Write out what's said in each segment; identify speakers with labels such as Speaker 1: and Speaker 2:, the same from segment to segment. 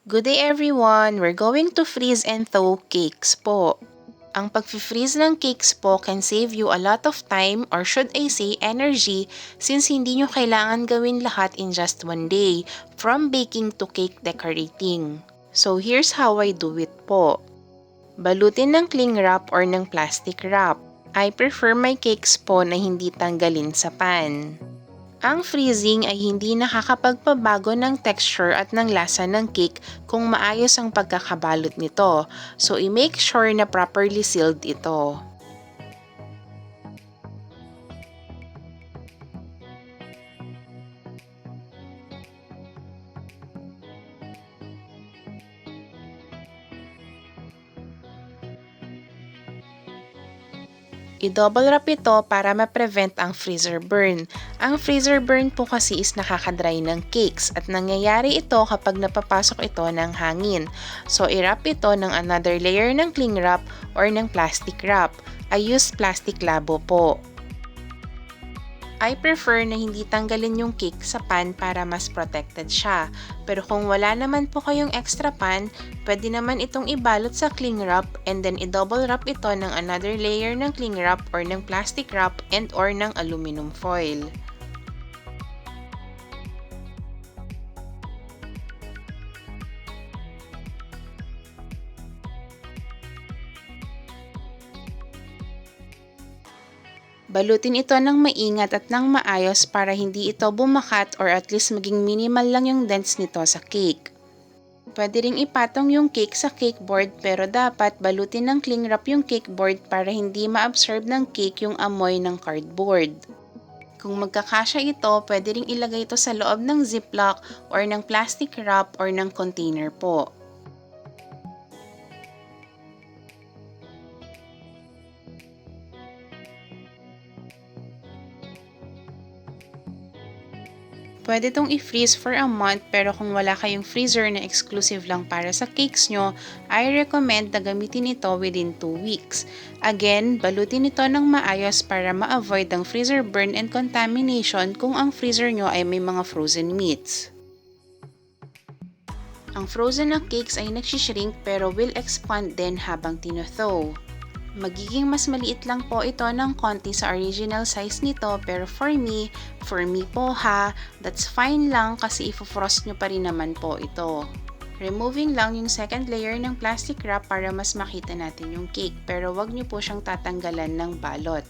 Speaker 1: Good day everyone! We're going to freeze and thaw cakes po. Ang pag-freeze ng cakes po can save you a lot of time or should I say energy since hindi nyo kailangan gawin lahat in just one day, from baking to cake decorating. So here's how I do it po. Balutin ng cling wrap or ng plastic wrap. I prefer my cakes po na hindi tanggalin sa pan. Ang freezing ay hindi nakakapagpabago ng texture at ng lasa ng cake kung maayos ang pagkakabalot nito. So, i-make sure na properly sealed ito. I-double wrap ito para ma-prevent ang freezer burn. Ang freezer burn po kasi is nakakadry ng cakes at nangyayari ito kapag napapasok ito ng hangin. So, i-wrap ito ng another layer ng cling wrap or ng plastic wrap. I use plastic labo po. I prefer na hindi tanggalin yung cake sa pan para mas protected siya. Pero kung wala naman po kayong extra pan, pwede naman itong ibalot sa cling wrap and then i-double wrap ito ng another layer ng cling wrap or ng plastic wrap and or ng aluminum foil. Balutin ito ng maingat at ng maayos para hindi ito bumakat or at least maging minimal lang yung dents nito sa cake. Pwede ring ipatong yung cake sa cake board pero dapat balutin ng cling wrap yung cake board para hindi ma-absorb ng cake yung amoy ng cardboard. Kung magkakasya ito, pwede ring ilagay ito sa loob ng ziplock or ng plastic wrap or ng container po. Pwede itong i-freeze for a month pero kung wala kayong freezer na exclusive lang para sa cakes nyo, I recommend na gamitin ito within 2 weeks. Again, balutin ito ng maayos para ma-avoid ang freezer burn and contamination kung ang freezer nyo ay may mga frozen meats. Ang frozen na cakes ay nagsishrink pero will expand din habang tinothaw. Magiging mas maliit lang po ito ng konti sa original size nito pero for me po that's fine lang kasi ifo-frost nyo pa rin naman po ito. Removing lang yung second layer ng plastic wrap para mas makita natin yung cake pero wag nyo po siyang tatanggalan ng balot.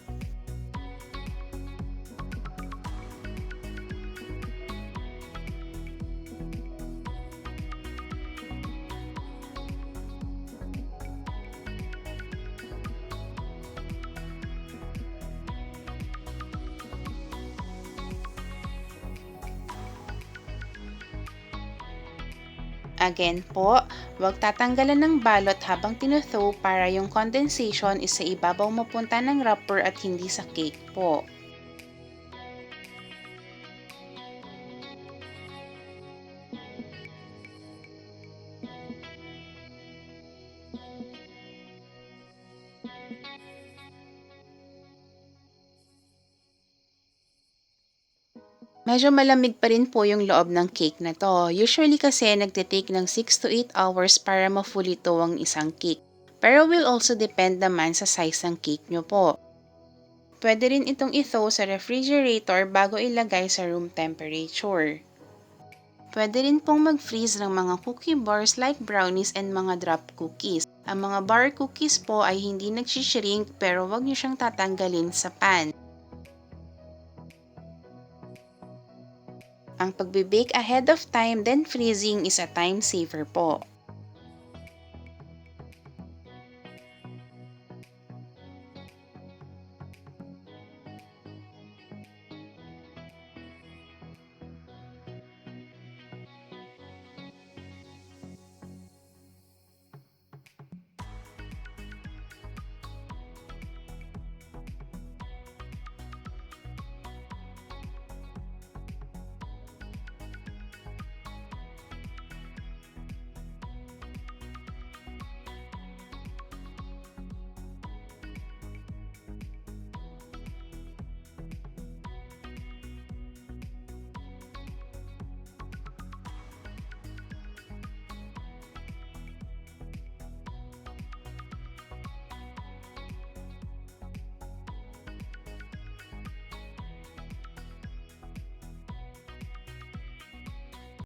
Speaker 1: Again po, huwag tatanggalan ng balot habang tinothaw para yung condensation is sa ibabaw mapunta ng wrapper at hindi sa cake po. Medyo malamig pa rin po yung loob ng cake na to. Usually kasi nagtitake ng 6 to 8 hours para ma-fully thaw ang isang cake. Pero will also depend naman sa size ng cake nyo po. Pwede rin itong i-thaw sa refrigerator bago ilagay sa room temperature. Pwede rin pong mag-freeze ng mga cookie bars like brownies and mga drop cookies. Ang mga bar cookies po ay hindi nagsishrink pero wag nyo siyang tatanggalin sa pan. Ang pagbe-bake ahead of time then freezing is a time saver po.